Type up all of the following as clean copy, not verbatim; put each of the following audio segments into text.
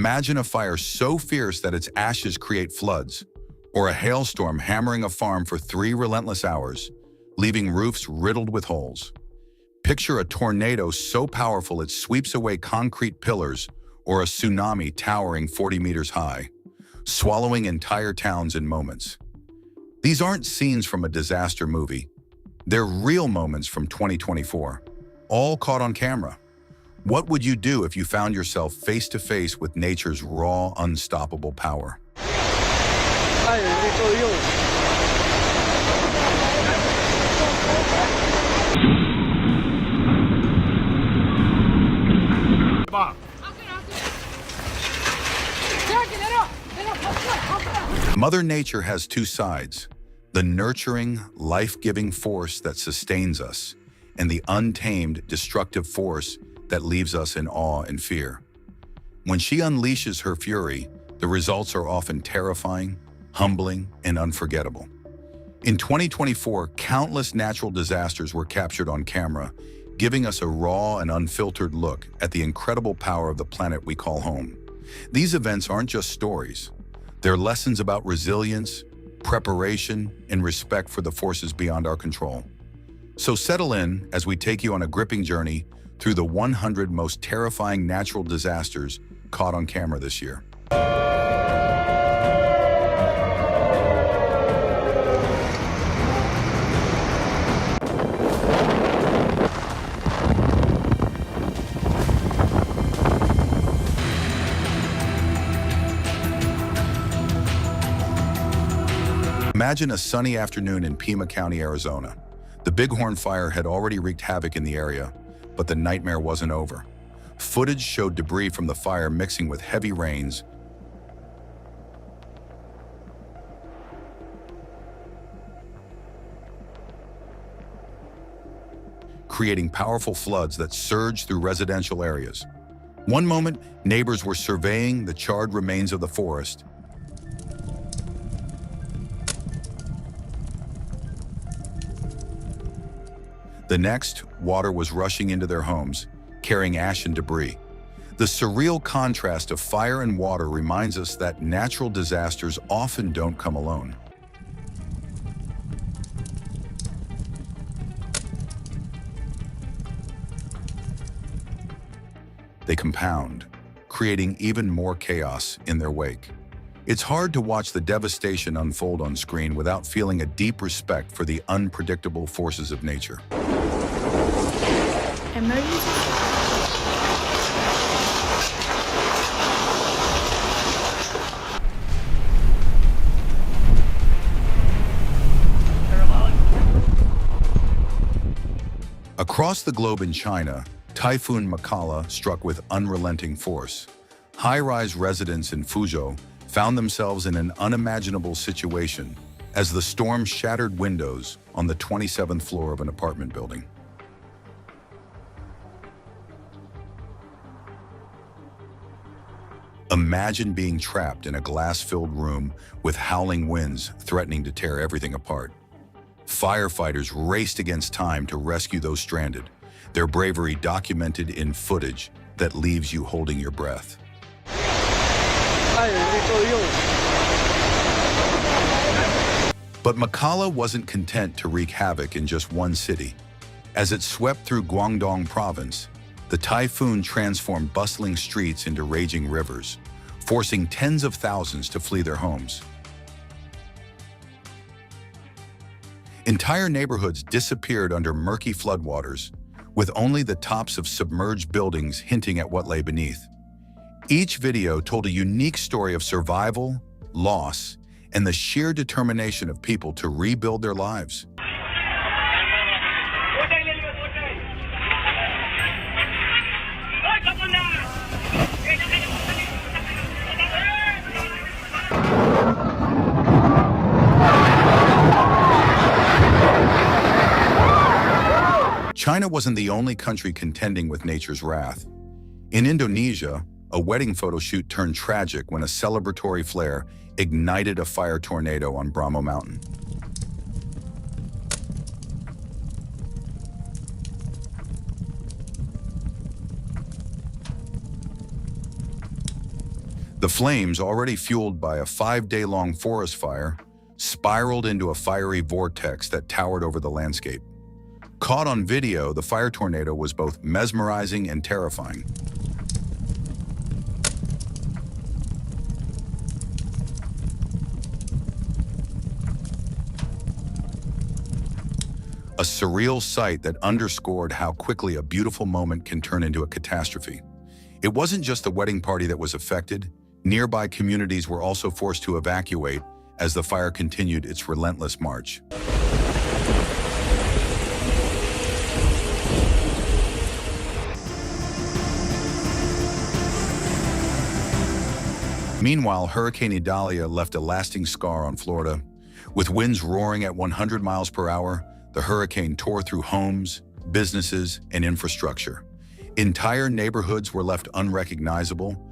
Imagine a fire so fierce that its ashes create floods, or a hailstorm hammering a farm for 3 relentless hours, leaving roofs riddled with holes. Picture a tornado so powerful it sweeps away concrete pillars, or a tsunami towering 40 meters high, swallowing entire towns in moments. These aren't scenes from a disaster movie. They're real moments from 2024, all caught on camera. What would you do if you found yourself face to face with nature's raw, unstoppable power? Mother Nature has two sides: the nurturing, life-giving force that sustains us, and the untamed, destructive force that leaves us in awe and fear. When she unleashes her fury, the results are often terrifying, humbling, and unforgettable. In 2024, countless natural disasters were captured on camera, giving us a raw and unfiltered look at the incredible power of the planet we call home. These events aren't just stories. They're lessons about resilience, preparation, and respect for the forces beyond our control. So settle in as we take you on a gripping journey through the 100 most terrifying natural disasters caught on camera this year. Imagine a sunny afternoon in Pima County, Arizona. The Bighorn Fire had already wreaked havoc in the area, but the nightmare wasn't over. Footage showed debris from the fire mixing with heavy rains, creating powerful floods that surged through residential areas. One moment, neighbors were surveying the charred remains of the forest. The next, water was rushing into their homes, carrying ash and debris. The surreal contrast of fire and water reminds us that natural disasters often don't come alone. They compound, creating even more chaos in their wake. It's hard to watch the devastation unfold on screen without feeling a deep respect for the unpredictable forces of nature. Emergency. Across the globe in China, Typhoon Makala struck with unrelenting force. High-rise residents in Fuzhou found themselves in an unimaginable situation as the storm shattered windows on the 27th floor of an apartment building. Imagine being trapped in a glass-filled room with howling winds threatening to tear everything apart. Firefighters raced against time to rescue those stranded, their bravery documented in footage that leaves you holding your breath. But Makala wasn't content to wreak havoc in just one city. As it swept through Guangdong province, the typhoon transformed bustling streets into raging rivers, forcing tens of thousands to flee their homes. Entire neighborhoods disappeared under murky floodwaters, with only the tops of submerged buildings hinting at what lay beneath. Each video told a unique story of survival, loss, and the sheer determination of people to rebuild their lives. China wasn't the only country contending with nature's wrath. In Indonesia, a wedding photo shoot turned tragic when a celebratory flare ignited a fire tornado on Bromo Mountain. The flames, already fueled by a 5-day-long forest fire, spiraled into a fiery vortex that towered over the landscape. Caught on video, the fire tornado was both mesmerizing and terrifying. A surreal sight that underscored how quickly a beautiful moment can turn into a catastrophe. It wasn't just the wedding party that was affected. Nearby communities were also forced to evacuate as the fire continued its relentless march. Meanwhile, Hurricane Idalia left a lasting scar on Florida. With winds roaring at 100 miles per hour, the hurricane tore through homes, businesses, and infrastructure. Entire neighborhoods were left unrecognizable.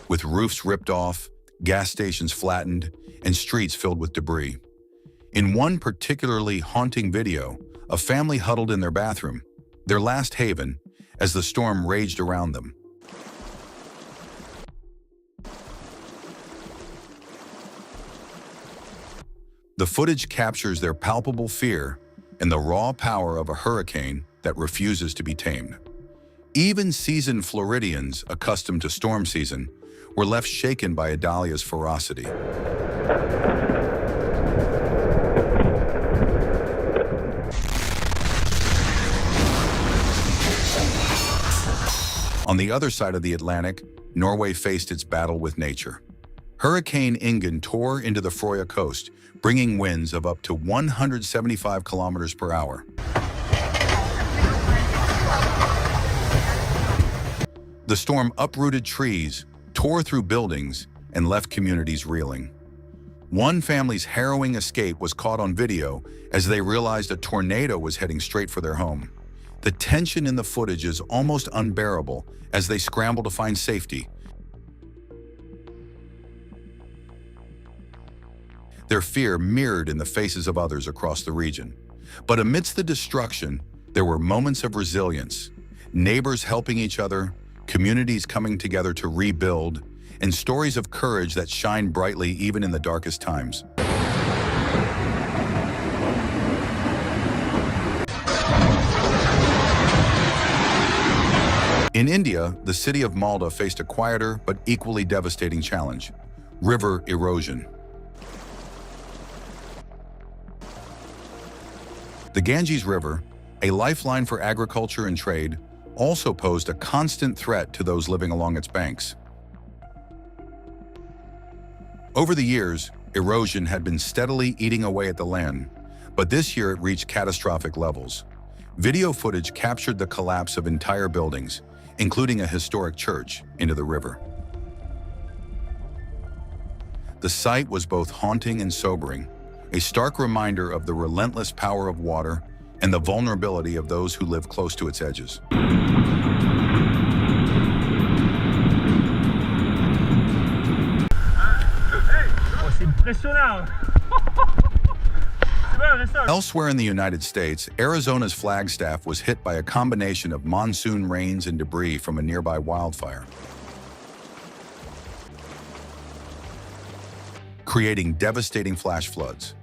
With roofs ripped off, gas stations flattened, and streets filled with debris. In one particularly haunting video, a family huddled in their bathroom, their last haven, as the storm raged around them. The footage captures their palpable fear and the raw power of a hurricane that refuses to be tamed. Even seasoned Floridians, accustomed to storm season, were left shaken by Idalia's ferocity. On the other side of the Atlantic, Norway faced its battle with nature. Hurricane Ingunn tore into the Frøya coast, bringing winds of up to 175 kilometers per hour. The storm uprooted trees, tore through buildings, and left communities reeling. One family's harrowing escape was caught on video as they realized a tornado was heading straight for their home. The tension in the footage is almost unbearable as they scramble to find safety. Their fear mirrored in the faces of others across the region. But amidst the destruction, there were moments of resilience, neighbors helping each other, communities coming together to rebuild, and stories of courage that shine brightly even in the darkest times. In India, the city of Malda faced a quieter but equally devastating challenge: river erosion. The Ganges River, a lifeline for agriculture and trade, also posed a constant threat to those living along its banks. Over the years, erosion had been steadily eating away at the land, but this year it reached catastrophic levels. Video footage captured the collapse of entire buildings, including a historic church, into the river. The sight was both haunting and sobering, a stark reminder of the relentless power of water and the vulnerability of those who live close to its edges. Elsewhere in the United States, Arizona's Flagstaff was hit by a combination of monsoon rains and debris from a nearby wildfire, creating devastating flash floods.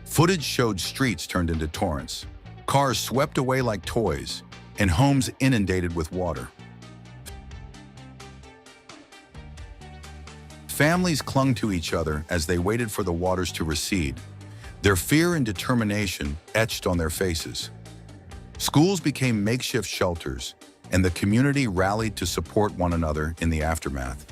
Footage showed streets turned into torrents, cars swept away like toys, and homes inundated with water. Families clung to each other as they waited for the waters to recede, their fear and determination etched on their faces. Schools became makeshift shelters, and the community rallied to support one another in the aftermath.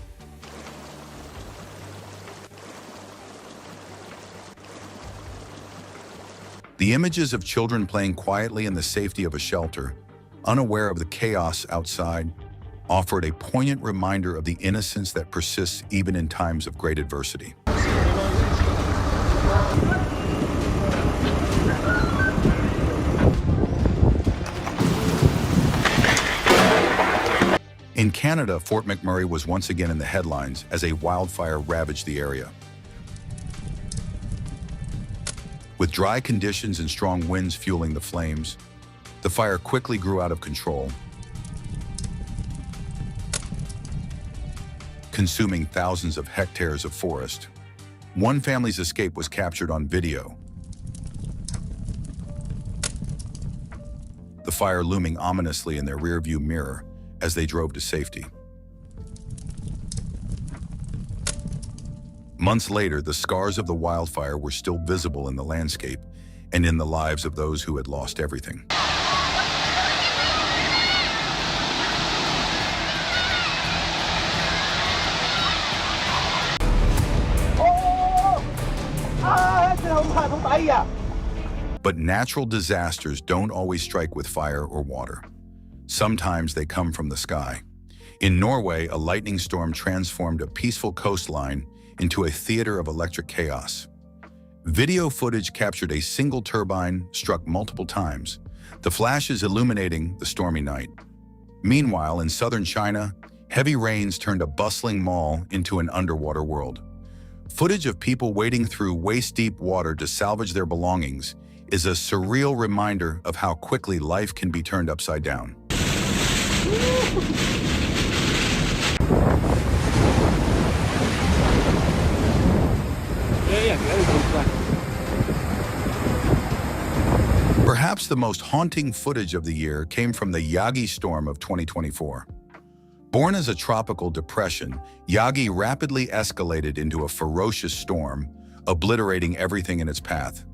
The images of children playing quietly in the safety of a shelter, unaware of the chaos outside, offered a poignant reminder of the innocence that persists even in times of great adversity. In Canada, Fort McMurray was once again in the headlines as a wildfire ravaged the area. With dry conditions and strong winds fueling the flames, the fire quickly grew out of control, consuming thousands of hectares of forest. One family's escape was captured on video, the fire looming ominously in their rearview mirror as they drove to safety. Months later, the scars of the wildfire were still visible in the landscape and in the lives of those who had lost everything. But natural disasters don't always strike with fire or water. Sometimes they come from the sky. In Norway, a lightning storm transformed a peaceful coastline into a theater of electric chaos. Video footage captured a single turbine struck multiple times, the flashes illuminating the stormy night. Meanwhile, in southern China, heavy rains turned a bustling mall into an underwater world. Footage of people wading through waist-deep water to salvage their belongings is a surreal reminder of how quickly life can be turned upside down. Perhaps the most haunting footage of the year came from the Yagi storm of 2024. Born as a tropical depression, Yagi rapidly escalated into a ferocious storm, obliterating everything in its path.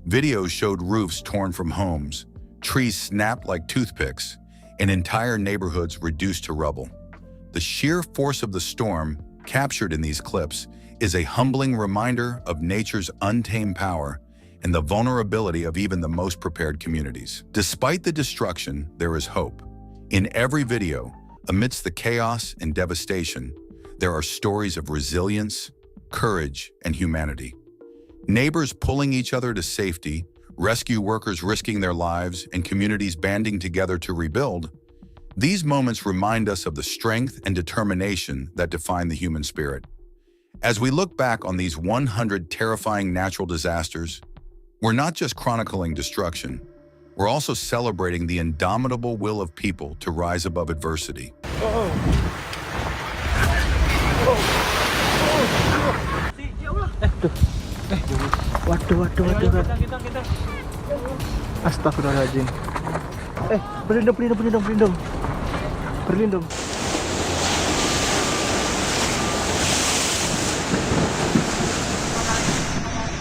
Videos showed roofs torn from homes, trees snapped like toothpicks, and entire neighborhoods reduced to rubble. The sheer force of the storm, captured in these clips, is a humbling reminder of nature's untamed power and the vulnerability of even the most prepared communities. Despite the destruction, there is hope. In every video, amidst the chaos and devastation, there are stories of resilience, courage, and humanity. Neighbors pulling each other to safety, rescue workers risking their lives, and communities banding together to rebuild. These moments remind us of the strength and determination that define the human spirit. As we look back on these 100 terrifying natural disasters, we're not just chronicling destruction, we're also celebrating the indomitable will of people to rise above adversity. Waduh. Astagfirullahaladzim. Berlindung.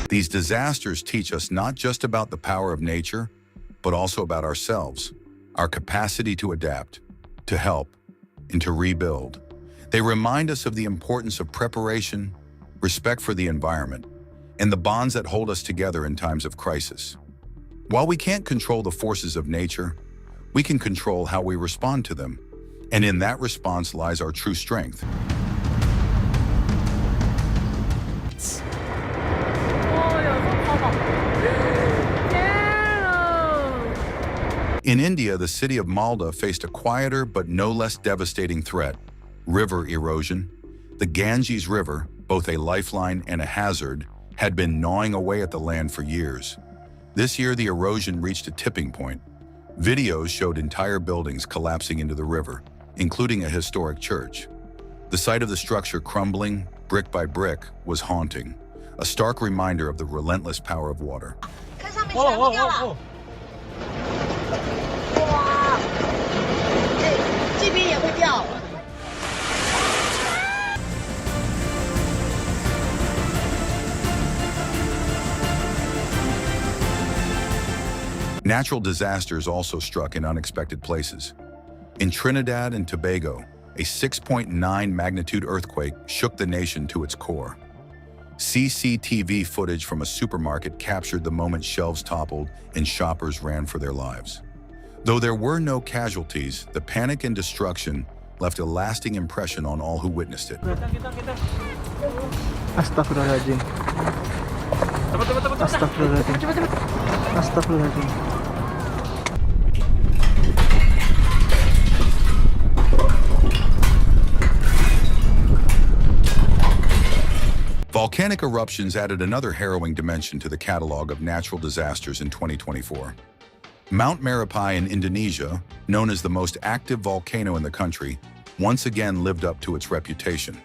These disasters teach us not just about the power of nature, but also about ourselves, our capacity to adapt, to help, and to rebuild. They remind us of the importance of preparation, respect for the environment, and the bonds that hold us together in times of crisis. While we can't control the forces of nature, we can control how we respond to them, and in that response lies our true strength. In India, the city of Malda faced a quieter but no less devastating threat: river erosion. The Ganges River, both a lifeline and a hazard, had been gnawing away at the land for years. This year, the erosion reached a tipping point. Videos showed entire buildings collapsing into the river, including a historic church. The sight of the structure crumbling, brick by brick, was haunting, a stark reminder of the relentless power of water. Natural disasters also struck in unexpected places. In Trinidad and Tobago, a 6.9 magnitude earthquake shook the nation to its core. CCTV footage from a supermarket captured the moment shelves toppled and shoppers ran for their lives. Though there were no casualties, the panic and destruction left a lasting impression on all who witnessed it. Astagfirullahaladzim. Volcanic eruptions added another harrowing dimension to the catalog of natural disasters in 2024. Mount Merapi in Indonesia, known as the most active volcano in the country, once again lived up to its reputation.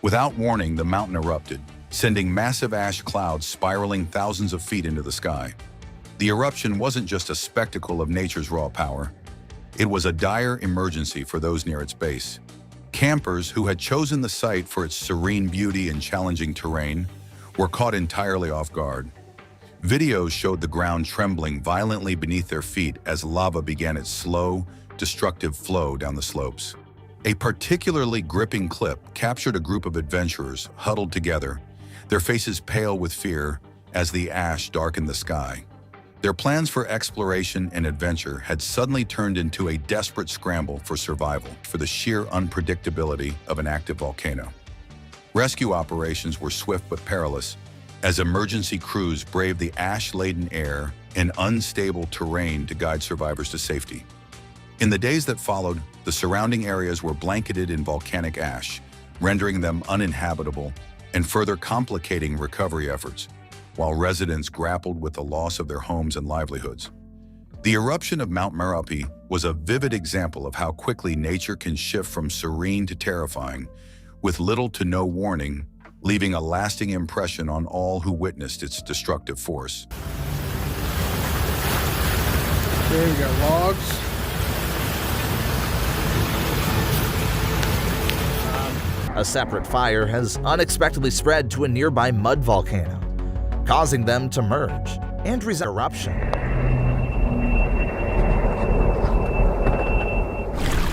Without warning, the mountain erupted, sending massive ash clouds spiraling thousands of feet into the sky. The eruption wasn't just a spectacle of nature's raw power. It was a dire emergency for those near its base. Campers who had chosen the site for its serene beauty and challenging terrain were caught entirely off guard. Videos showed the ground trembling violently beneath their feet as lava began its slow, destructive flow down the slopes. A particularly gripping clip captured a group of adventurers huddled together, their faces pale with fear as the ash darkened the sky. Their plans for exploration and adventure had suddenly turned into a desperate scramble for survival for the sheer unpredictability of an active volcano. Rescue operations were swift but perilous, as emergency crews braved the ash-laden air and unstable terrain to guide survivors to safety. In the days that followed, the surrounding areas were blanketed in volcanic ash, rendering them uninhabitable and further complicating recovery efforts, while residents grappled with the loss of their homes and livelihoods. The eruption of Mount Merapi was a vivid example of how quickly nature can shift from serene to terrifying, with little to no warning, leaving a lasting impression on all who witnessed its destructive force. There you go, logs. A separate fire has unexpectedly spread to a nearby mud volcano, causing them to merge and resist eruption.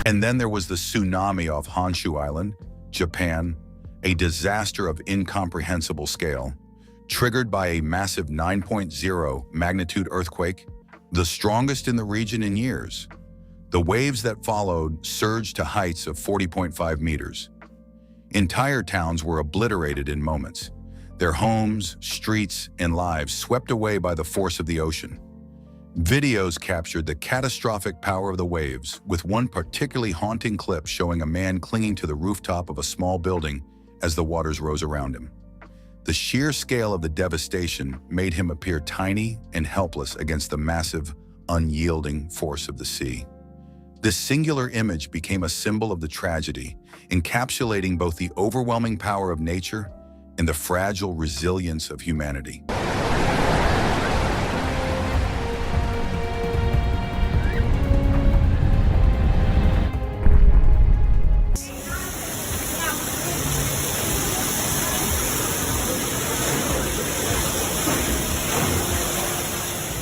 And then there was the tsunami off Honshu Island, Japan, a disaster of incomprehensible scale, triggered by a massive 9.0 magnitude earthquake, the strongest in the region in years. The waves that followed surged to heights of 40.5 meters. Entire towns were obliterated in moments, their homes, streets, and lives swept away by the force of the ocean. Videos captured the catastrophic power of the waves, with one particularly haunting clip showing a man clinging to the rooftop of a small building as the waters rose around him. The sheer scale of the devastation made him appear tiny and helpless against the massive, unyielding force of the sea. This singular image became a symbol of the tragedy, encapsulating both the overwhelming power of nature and the fragile resilience of humanity.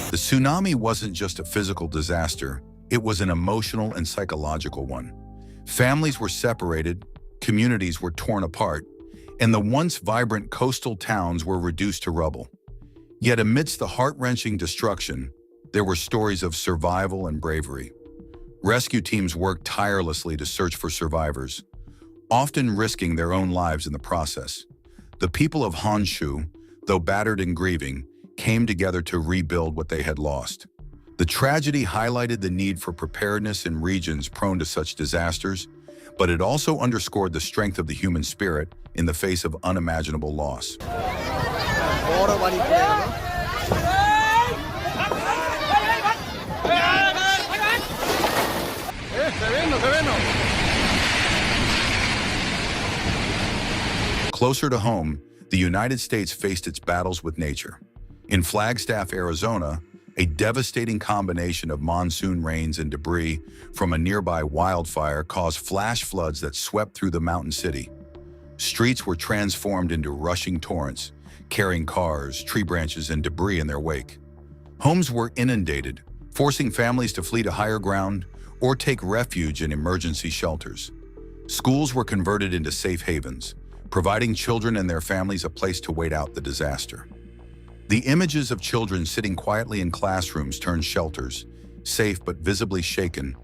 The tsunami wasn't just a physical disaster, it was an emotional and psychological one. Families were separated, communities were torn apart, and the once vibrant coastal towns were reduced to rubble. Yet amidst the heart-wrenching destruction, there were stories of survival and bravery. Rescue teams worked tirelessly to search for survivors, often risking their own lives in the process. The people of Honshu, though battered and grieving, came together to rebuild what they had lost. The tragedy highlighted the need for preparedness in regions prone to such disasters, but it also underscored the strength of the human spirit in the face of unimaginable loss. Closer to home, the United States faced its battles with nature. In Flagstaff, Arizona, a devastating combination of monsoon rains and debris from a nearby wildfire caused flash floods that swept through the mountain city. Streets were transformed into rushing torrents, carrying cars, tree branches, and debris in their wake. Homes were inundated, forcing families to flee to higher ground or take refuge in emergency shelters. Schools were converted into safe havens, providing children and their families a place to wait out the disaster. The images of children sitting quietly in classrooms turned shelters, safe but visibly shaken,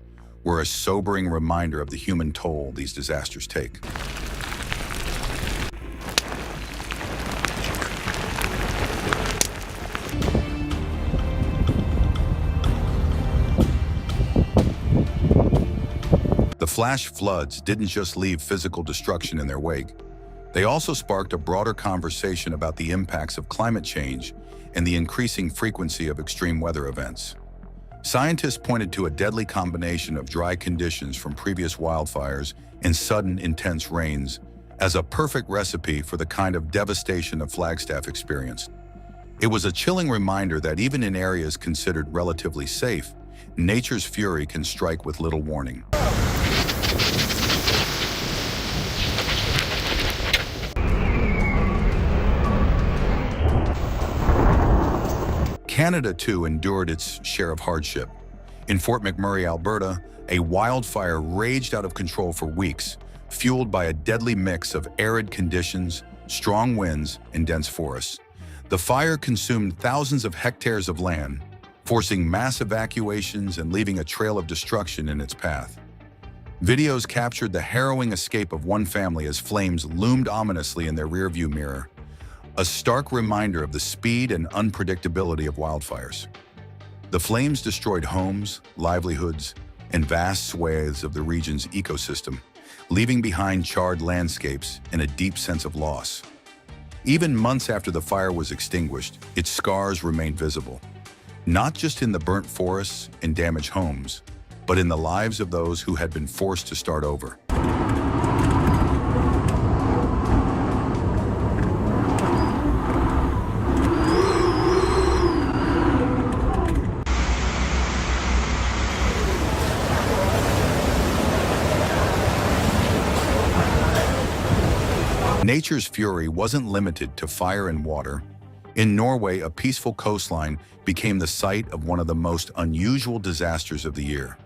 were a sobering reminder of the human toll these disasters take. The flash floods didn't just leave physical destruction in their wake. They also sparked a broader conversation about the impacts of climate change and the increasing frequency of extreme weather events. Scientists pointed to a deadly combination of dry conditions from previous wildfires and sudden intense rains as a perfect recipe for the kind of devastation the Flagstaff experienced. It was a chilling reminder that even in areas considered relatively safe, nature's fury can strike with little warning. Canada, too, endured its share of hardship. In Fort McMurray, Alberta, a wildfire raged out of control for weeks, fueled by a deadly mix of arid conditions, strong winds, and dense forests. The fire consumed thousands of hectares of land, forcing mass evacuations and leaving a trail of destruction in its path. Videos captured the harrowing escape of one family as flames loomed ominously in their rearview mirror, a stark reminder of the speed and unpredictability of wildfires. The flames destroyed homes, livelihoods, and vast swathes of the region's ecosystem, leaving behind charred landscapes and a deep sense of loss. Even months after the fire was extinguished, its scars remained visible, not just in the burnt forests and damaged homes, but in the lives of those who had been forced to start over. Nature's fury wasn't limited to fire and water. In Norway, a peaceful coastline became the site of one of the most unusual disasters of the year.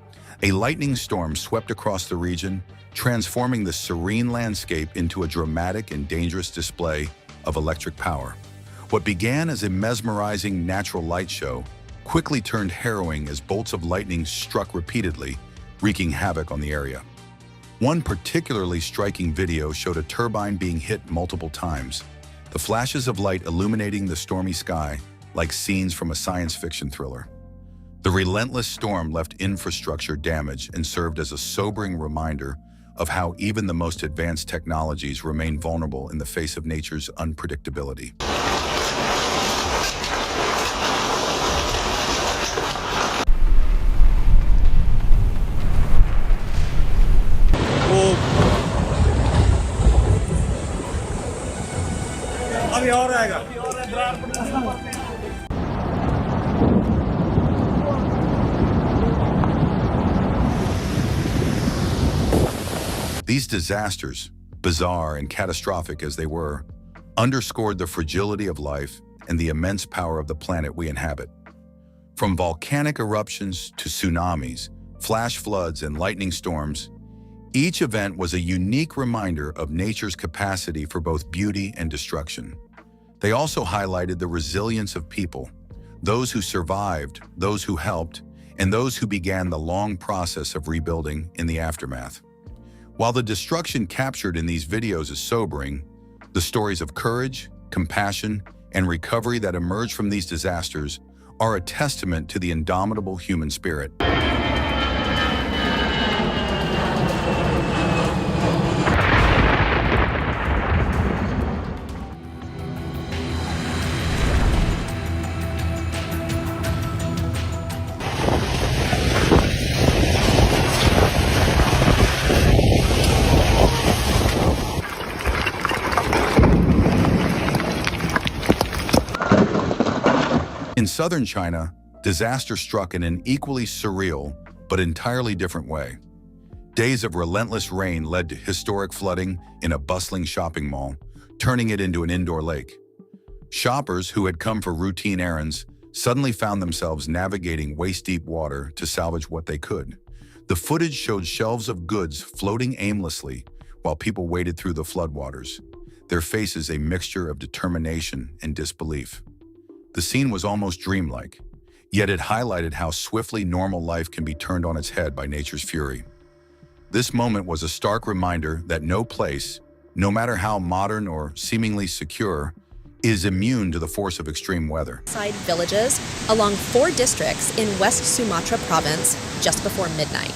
A lightning storm swept across the region, transforming the serene landscape into a dramatic and dangerous display of electric power. What began as a mesmerizing natural light show quickly turned harrowing as bolts of lightning struck repeatedly, wreaking havoc on the area. One particularly striking video showed a turbine being hit multiple times, the flashes of light illuminating the stormy sky like scenes from a science fiction thriller. The relentless storm left infrastructure damage and served as a sobering reminder of how even the most advanced technologies remain vulnerable in the face of nature's unpredictability. These disasters, bizarre and catastrophic as they were, underscored the fragility of life and the immense power of the planet we inhabit. From volcanic eruptions to tsunamis, flash floods, and lightning storms, each event was a unique reminder of nature's capacity for both beauty and destruction. They also highlighted the resilience of people, those who survived, those who helped, and those who began the long process of rebuilding in the aftermath. While the destruction captured in these videos is sobering, the stories of courage, compassion, and recovery that emerge from these disasters are a testament to the indomitable human spirit. In southern China, disaster struck in an equally surreal but entirely different way. Days of relentless rain led to historic flooding in a bustling shopping mall, turning it into an indoor lake. Shoppers who had come for routine errands suddenly found themselves navigating waist-deep water to salvage what they could. The footage showed shelves of goods floating aimlessly while people waded through the floodwaters, their faces a mixture of determination and disbelief. The scene was almost dreamlike, yet it highlighted how swiftly normal life can be turned on its head by nature's fury. This moment was a stark reminder that no place, no matter how modern or seemingly secure, is immune to the force of extreme weather. Side villages along 4 districts in West Sumatra province just before midnight.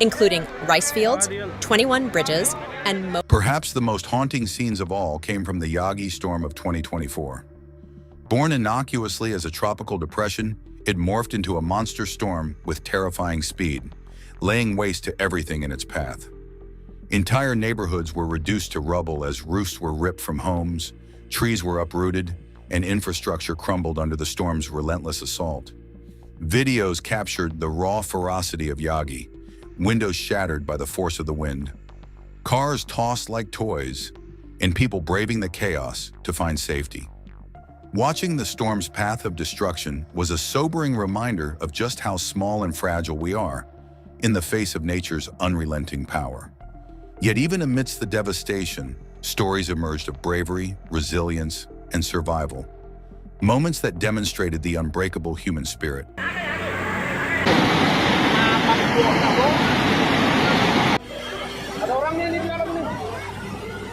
including rice fields, 21 bridges, and Perhaps the most haunting scenes of all came from the Yagi storm of 2024. Born innocuously as a tropical depression, it morphed into a monster storm with terrifying speed, laying waste to everything in its path. Entire neighborhoods were reduced to rubble as roofs were ripped from homes, trees were uprooted, and infrastructure crumbled under the storm's relentless assault. Videos captured the raw ferocity of Yagi, windows shattered by the force of the wind, cars tossed like toys, and people braving the chaos to find safety. Watching the storm's path of destruction was a sobering reminder of just how small and fragile we are in the face of nature's unrelenting power. Yet even amidst the devastation, stories emerged of bravery, resilience, and survival, moments that demonstrated the unbreakable human spirit.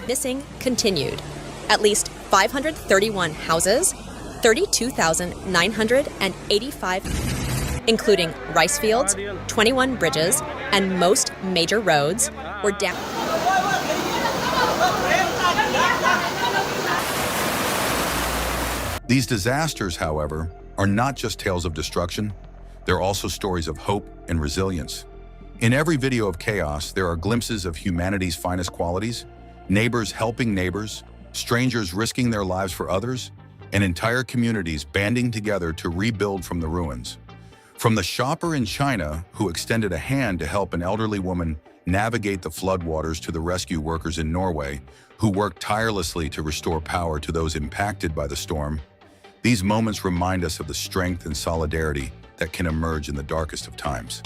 Missing continued. At least 531 houses, 32,985, including rice fields, 21 bridges, and most major roads, were down. These disasters, however, are not just tales of destruction, they're also stories of hope and resilience. In every video of chaos, there are glimpses of humanity's finest qualities: neighbors helping neighbors, strangers risking their lives for others, and entire communities banding together to rebuild from the ruins. From the shopper in China who extended a hand to help an elderly woman navigate the floodwaters to the rescue workers in Norway who worked tirelessly to restore power to those impacted by the storm, these moments remind us of the strength and solidarity that can emerge in the darkest of times.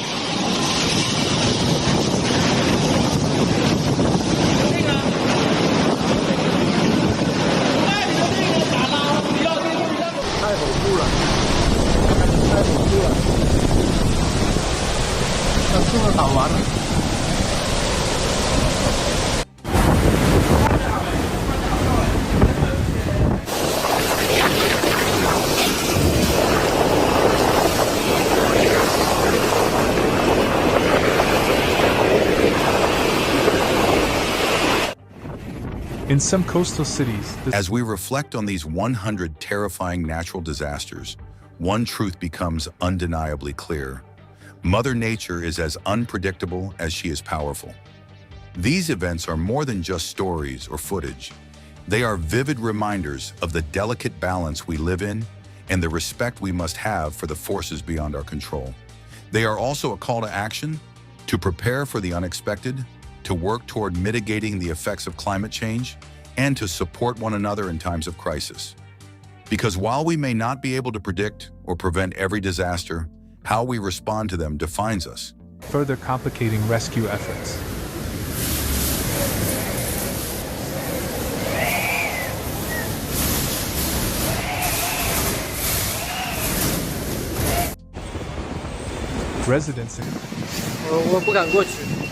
In some coastal cities, As we reflect on these 100 terrifying natural disasters, one truth becomes undeniably clear. Mother Nature is as unpredictable as she is powerful. These events are more than just stories or footage. They are vivid reminders of the delicate balance we live in and the respect we must have for the forces beyond our control. They are also a call to action, to prepare for the unexpected, to work toward mitigating the effects of climate change, and to support one another in times of crisis. Because while we may not be able to predict or prevent every disaster, how we respond to them defines us. further complicating rescue efforts. Residents in 我不敢过去。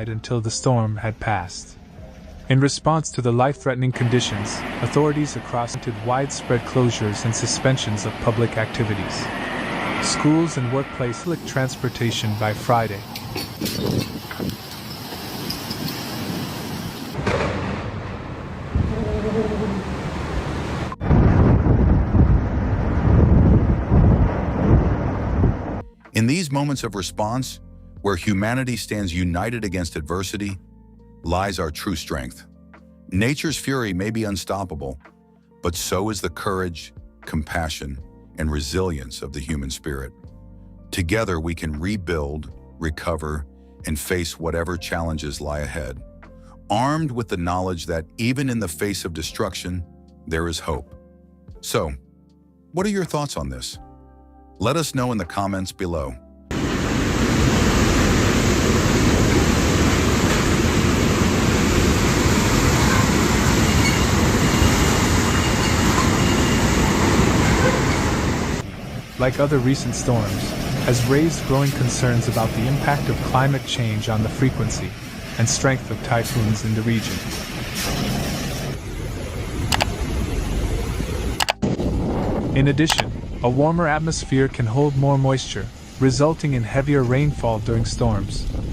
until the storm had passed. In response to the life-threatening conditions, authorities across did widespread closures and suspensions of public activities. Schools and workplace public transportation by Friday. In these moments of response, where humanity stands united against adversity, lies our true strength. Nature's fury may be unstoppable, but so is the courage, compassion, and resilience of the human spirit. Together we can rebuild, recover, and face whatever challenges lie ahead, armed with the knowledge that even in the face of destruction, there is hope. So, what are your thoughts on this? Let us know in the comments below. Like other recent storms, has raised growing concerns about the impact of climate change on the frequency and strength of typhoons in the region. In addition, a warmer atmosphere can hold more moisture, resulting in heavier rainfall during storms.